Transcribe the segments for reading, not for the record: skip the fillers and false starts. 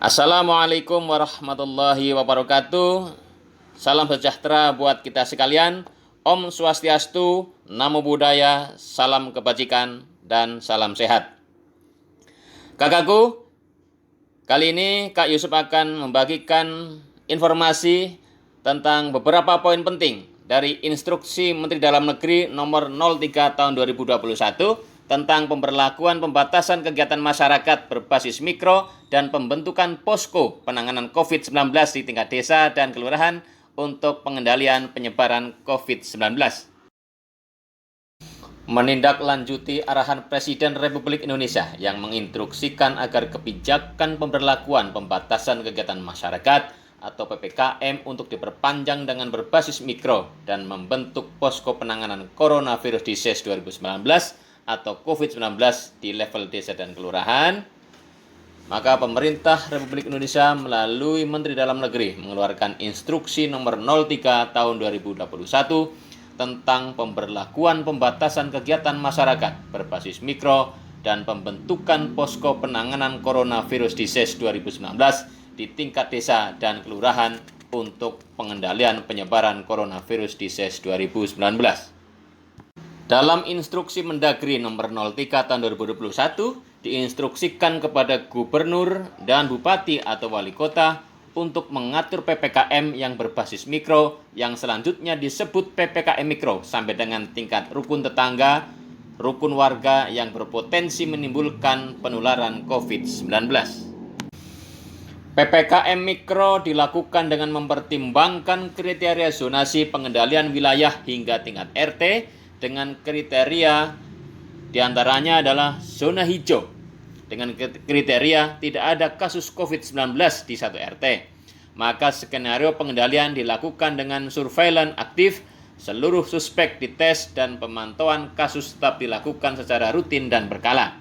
Assalamualaikum warahmatullahi wabarakatuh. Salam sejahtera buat kita sekalian. Om Swastiastu, Namo Buddhaya, salam kebajikan, dan salam sehat. Kakakku, kali ini Kak Yusuf akan membagikan informasi tentang beberapa poin penting dari Instruksi Menteri Dalam Negeri nomor 03 tahun 2021 tentang pemberlakuan pembatasan kegiatan masyarakat berbasis mikro dan pembentukan posko penanganan COVID-19 di tingkat desa dan kelurahan untuk pengendalian penyebaran COVID-19. Menindaklanjuti arahan Presiden Republik Indonesia yang menginstruksikan agar kebijakan pemberlakuan pembatasan kegiatan masyarakat atau PPKM untuk diperpanjang dengan berbasis mikro dan membentuk posko penanganan coronavirus disease 2019 atau COVID-19 di level desa dan kelurahan, maka pemerintah Republik Indonesia melalui Menteri Dalam Negeri mengeluarkan Instruksi nomor 03 tahun 2021 tentang pemberlakuan pembatasan kegiatan masyarakat berbasis mikro dan pembentukan posko penanganan coronavirus disease 2019 di tingkat desa dan kelurahan untuk pengendalian penyebaran coronavirus disease 2019. Dalam Instruksi Mendagri nomor 03 tahun 2021 diinstruksikan kepada gubernur dan bupati atau wali kota untuk mengatur PPKM yang berbasis mikro yang selanjutnya disebut PPKM mikro sampai dengan tingkat rukun tetangga, rukun warga yang berpotensi menimbulkan penularan COVID-19. PPKM mikro dilakukan dengan mempertimbangkan kriteria zonasi pengendalian wilayah hingga tingkat RT dengan kriteria diantaranya adalah zona hijau dengan kriteria tidak ada kasus COVID-19 di satu RT. Maka skenario pengendalian dilakukan dengan surveillance aktif, seluruh suspek dites dan pemantauan kasus tetap dilakukan secara rutin dan berkala.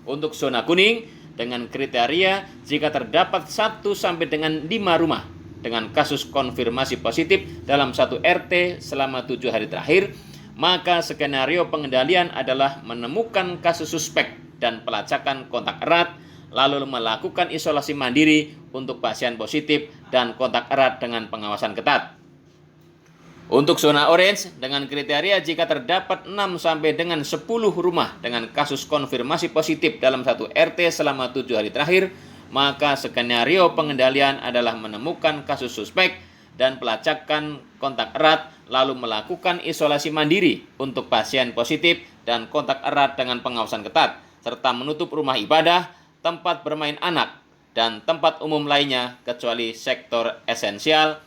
Untuk zona kuning dengan kriteria jika terdapat 1 sampai dengan 5 rumah dengan kasus konfirmasi positif dalam satu RT selama 7 hari terakhir, maka skenario pengendalian adalah menemukan kasus suspek dan pelacakan kontak erat, lalu melakukan isolasi mandiri untuk pasien positif dan kontak erat dengan pengawasan ketat. Untuk zona orange dengan kriteria jika terdapat 6 sampai dengan 10 rumah dengan kasus konfirmasi positif dalam satu RT selama 7 hari terakhir, maka skenario pengendalian adalah menemukan kasus suspek dan pelacakan kontak erat, lalu melakukan isolasi mandiri untuk pasien positif dan kontak erat dengan pengawasan ketat, serta menutup rumah ibadah, tempat bermain anak, dan tempat umum lainnya kecuali sektor esensial.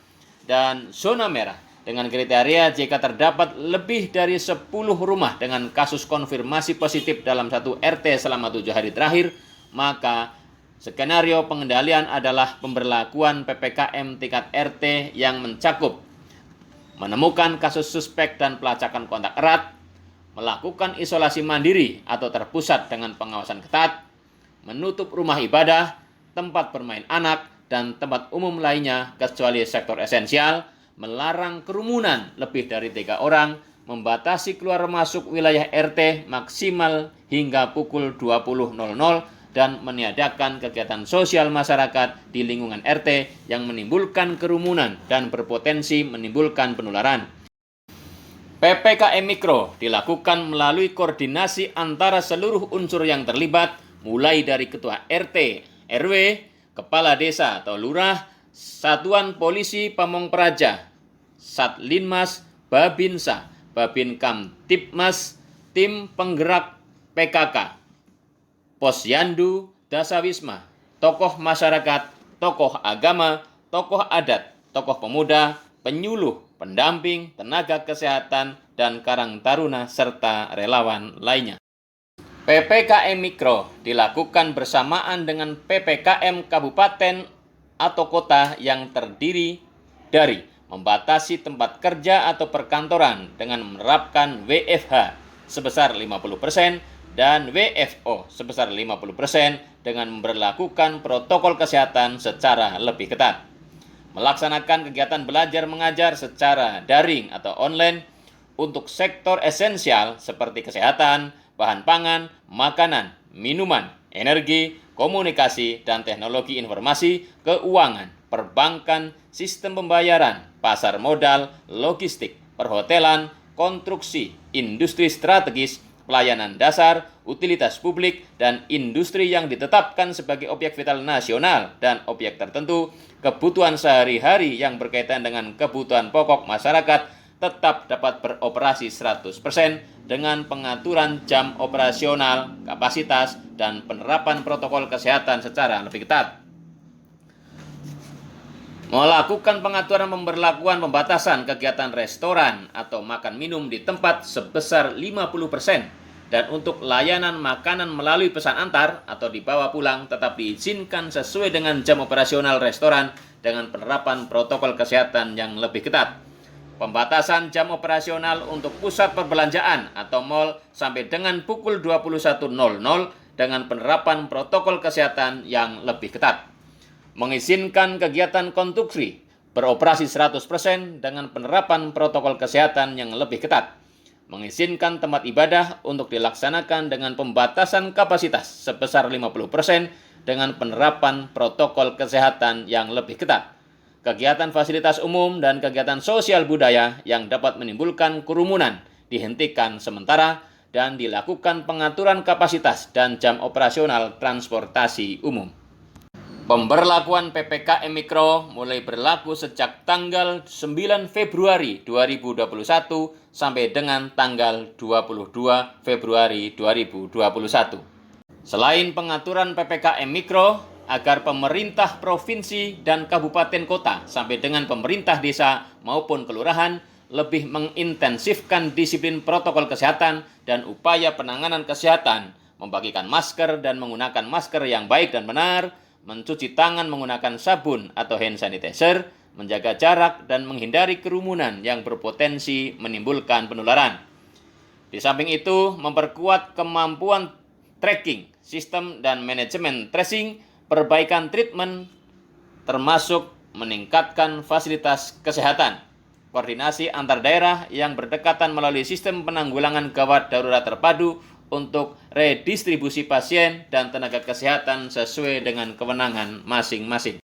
Dan zona merah dengan kriteria jika terdapat lebih dari 10 rumah dengan kasus konfirmasi positif dalam satu RT selama 7 hari terakhir, maka skenario pengendalian adalah pemberlakuan PPKM tingkat RT yang mencakup menemukan kasus suspek dan pelacakan kontak erat, melakukan isolasi mandiri atau terpusat dengan pengawasan ketat, menutup rumah ibadah, tempat bermain anak, dan tempat umum lainnya kecuali sektor esensial, melarang kerumunan lebih dari 3 orang, membatasi keluar masuk wilayah RT maksimal hingga pukul 20.00, dan meniadakan kegiatan sosial masyarakat di lingkungan RT yang menimbulkan kerumunan dan berpotensi menimbulkan penularan. PPKM Mikro dilakukan melalui koordinasi antara seluruh unsur yang terlibat, mulai dari ketua RT, RW, kepala desa atau lurah, satuan polisi Pamong Praja, Satlinmas, Babinsa, Babin Kamtipmas, tim penggerak PKK, Posyandu, Dasawisma, tokoh masyarakat, tokoh agama, tokoh adat, tokoh pemuda, penyuluh, pendamping, tenaga kesehatan, dan karang taruna, serta relawan lainnya. PPKM Mikro dilakukan bersamaan dengan PPKM Kabupaten atau kota yang terdiri dari membatasi tempat kerja atau perkantoran dengan menerapkan WFH sebesar 50%, dan WFO sebesar 50% dengan memberlakukan protokol kesehatan secara lebih ketat. Melaksanakan kegiatan belajar mengajar secara daring atau online untuk sektor esensial seperti kesehatan, bahan pangan, makanan, minuman, energi, komunikasi dan teknologi informasi, keuangan, perbankan, sistem pembayaran, pasar modal, logistik, perhotelan, konstruksi, industri strategis, pelayanan dasar, utilitas publik, dan industri yang ditetapkan sebagai objek vital nasional dan objek tertentu, kebutuhan sehari-hari yang berkaitan dengan kebutuhan pokok masyarakat tetap dapat beroperasi 100% dengan pengaturan jam operasional, kapasitas, dan penerapan protokol kesehatan secara lebih ketat. Melakukan pengaturan pemberlakuan pembatasan kegiatan restoran atau makan minum di tempat sebesar 50%, dan untuk layanan makanan melalui pesan antar atau dibawa pulang tetap diizinkan sesuai dengan jam operasional restoran dengan penerapan protokol kesehatan yang lebih ketat. Pembatasan jam operasional untuk pusat perbelanjaan atau mal sampai dengan pukul 21.00 dengan penerapan protokol kesehatan yang lebih ketat. Mengizinkan kegiatan konstruksi beroperasi 100% dengan penerapan protokol kesehatan yang lebih ketat. Mengizinkan tempat ibadah untuk dilaksanakan dengan pembatasan kapasitas sebesar 50% dengan penerapan protokol kesehatan yang lebih ketat. Kegiatan fasilitas umum dan kegiatan sosial budaya yang dapat menimbulkan kerumunan dihentikan sementara dan dilakukan pengaturan kapasitas dan jam operasional transportasi umum. Pemberlakuan PPKM Mikro mulai berlaku sejak tanggal 9 Februari 2021 sampai dengan tanggal 22 Februari 2021. Selain pengaturan PPKM Mikro, agar pemerintah provinsi dan kabupaten kota sampai dengan pemerintah desa maupun kelurahan lebih mengintensifkan disiplin protokol kesehatan dan upaya penanganan kesehatan, membagikan masker dan menggunakan masker yang baik dan benar, mencuci tangan menggunakan sabun atau hand sanitizer, menjaga jarak dan menghindari kerumunan yang berpotensi menimbulkan penularan. Di samping itu, memperkuat kemampuan tracking, sistem dan manajemen tracing, perbaikan treatment, termasuk meningkatkan fasilitas kesehatan, koordinasi antar daerah yang berdekatan melalui sistem penanggulangan gawat darurat terpadu untuk redistribusi pasien dan tenaga kesehatan sesuai dengan kewenangan masing-masing.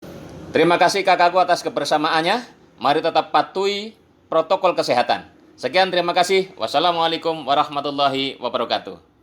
Terima kasih kakakku atas kebersamaannya. Mari tetap patuhi protokol kesehatan. Sekian, terima kasih. Wassalamualaikum warahmatullahi wabarakatuh.